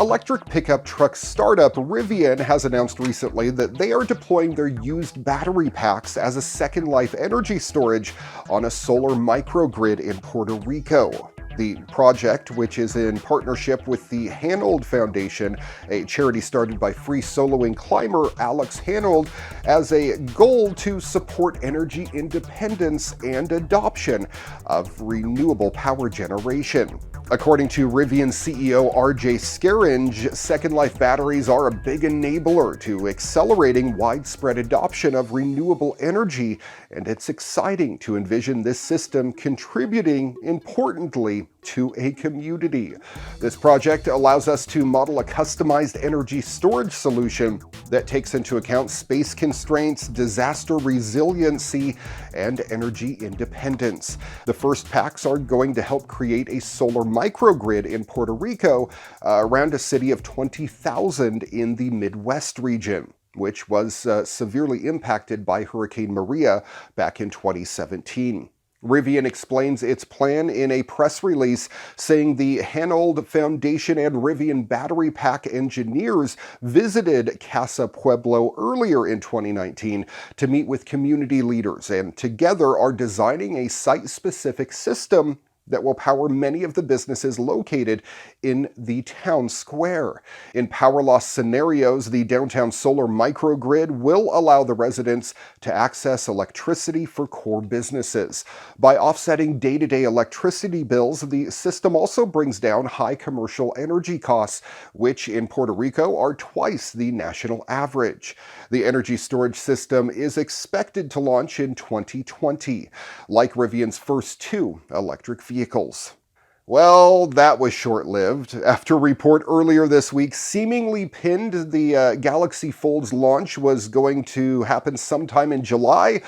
Electric pickup truck startup Rivian has announced recently that they are deploying their used battery packs as a second life energy storage on a solar microgrid in Puerto Rico. The project, which is in partnership with the Hanold Foundation, a charity started by free soloing climber Alex Hanold, as a goal to support energy independence and adoption of renewable power generation. According to Rivian CEO RJ Scaringe, Second Life batteries are a big enabler to accelerating widespread adoption of renewable energy, and it's exciting to envision this system contributing, importantly, to a community. This project allows us to model a customized energy storage solution that takes into account space constraints, disaster resiliency, and energy independence. The first packs are going to help create a solar microgrid in Puerto Rico, around a city of 20,000 in the Midwest region, which was severely impacted by Hurricane Maria back in 2017. Rivian explains its plan in a press release, saying the Hanold Foundation and Rivian battery pack engineers visited Casa Pueblo earlier in 2019 to meet with community leaders, and together are designing a site-specific system that will power many of the businesses located in the town square. In power loss scenarios, the downtown solar microgrid will allow the residents to access electricity for core businesses. By offsetting day-to-day electricity bills, the system also brings down high commercial energy costs, which in Puerto Rico are twice the national average. The energy storage system is expected to launch in 2020, like Rivian's first two electric vehicles. Well, that was short-lived. After a report earlier this week seemingly pinned the Galaxy Fold's launch was going to happen sometime in July,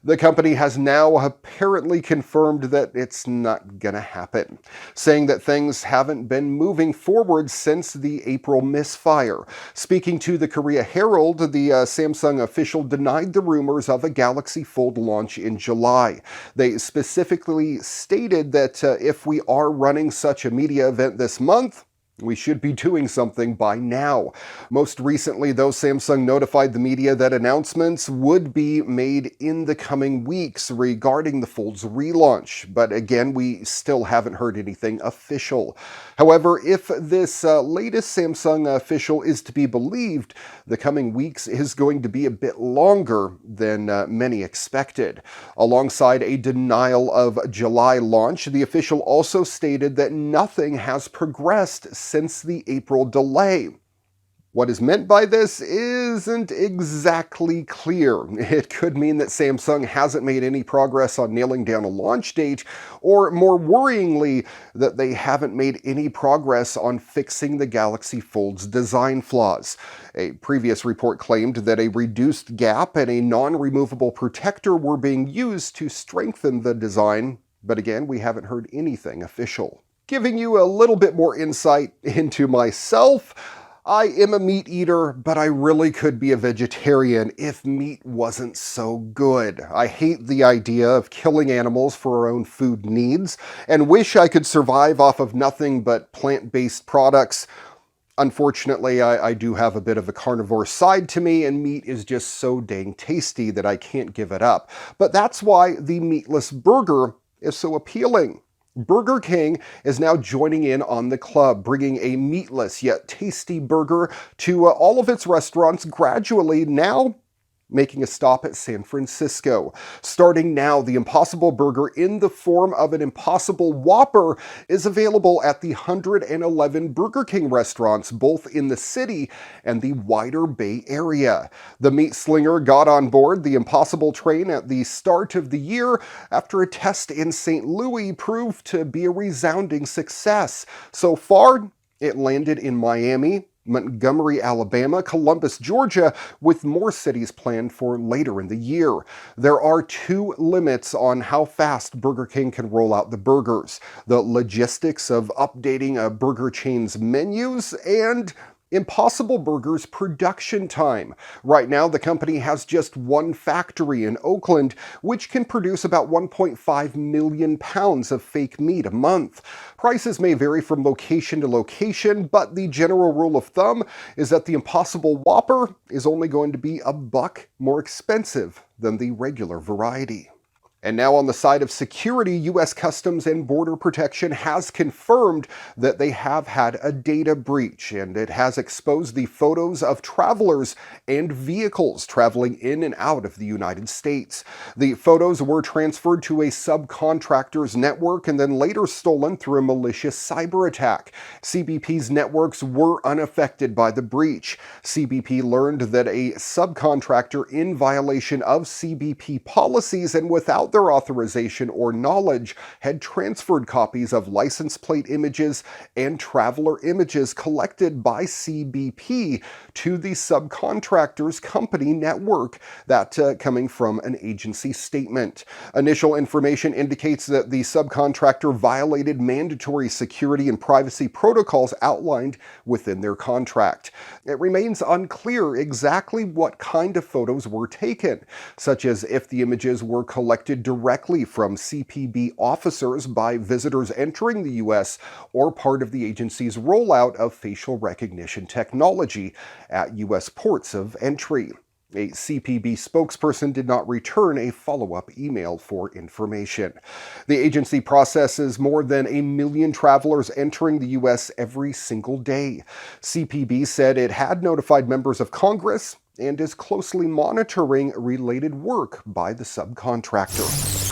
the company has now apparently confirmed that it's not gonna happen, saying that things haven't been moving forward since the April misfire. Speaking to the Korea Herald, the Samsung official denied the rumors of a Galaxy Fold launch in July. They specifically stated that if we are running such a media event this month, we should be doing something by now. Most recently, though, Samsung notified the media that announcements would be made in the coming weeks regarding the Fold's relaunch. But again, we still haven't heard anything official. However, if this latest Samsung official is to be believed, the coming weeks is going to be a bit longer than many expected. Alongside a denial of July launch, the official also stated that nothing has progressed since the April delay. What is meant by this isn't exactly clear. It could mean that Samsung hasn't made any progress on nailing down a launch date, or more worryingly, that they haven't made any progress on fixing the Galaxy Fold's design flaws. A previous report claimed that a reduced gap and a non-removable protector were being used to strengthen the design, but again, we haven't heard anything official. Giving you a little bit more insight into myself, I am a meat eater, but I really could be a vegetarian if meat wasn't so good. I hate the idea of killing animals for our own food needs, and wish I could survive off of nothing but plant-based products. Unfortunately, I do have a bit of a carnivore side to me, and meat is just so dang tasty that I can't give it up. But that's why the meatless burger is so appealing. Burger King is now joining in on the club, bringing a meatless yet tasty burger to all of its restaurants gradually, now making a stop at San Francisco. Starting now, the Impossible Burger in the form of an Impossible Whopper is available at the 111 Burger King restaurants, both in the city and the wider Bay Area. The meat slinger got on board the Impossible train at the start of the year after a test in St. Louis proved to be a resounding success. So far, it landed in Miami, Montgomery, Alabama, Columbus, Georgia, with more cities planned for later in the year. There are two limits on how fast Burger King can roll out the burgers: the logistics of updating a burger chain's menus and Impossible Burger's production time. Right now, the company has just one factory in Oakland, which can produce about 1.5 million pounds of fake meat a month. Prices may vary from location to location, but the general rule of thumb is that the Impossible Whopper is only going to be $1 more expensive than the regular variety. And now on the side of security, U.S. Customs and Border Protection has confirmed that they have had a data breach, and it has exposed the photos of travelers and vehicles traveling in and out of the United States. The photos were transferred to a subcontractor's network and then later stolen through a malicious cyber attack. CBP's networks were unaffected by the breach. CBP learned that a subcontractor in violation of CBP policies and without their authorization or knowledge had transferred copies of license plate images and traveler images collected by CBP to the subcontractor's company network, that coming from an agency statement. Initial information indicates that the subcontractor violated mandatory security and privacy protocols outlined within their contract. It remains unclear exactly what kind of photos were taken, such as if the images were collected directly from CPB officers by visitors entering the U.S. or part of the agency's rollout of facial recognition technology at U.S. ports of entry. A CPB spokesperson did not return a follow-up email for information. The agency processes more than 1 million travelers entering the U.S. every single day. CPB said it had notified members of Congress and is closely monitoring related work by the subcontractor.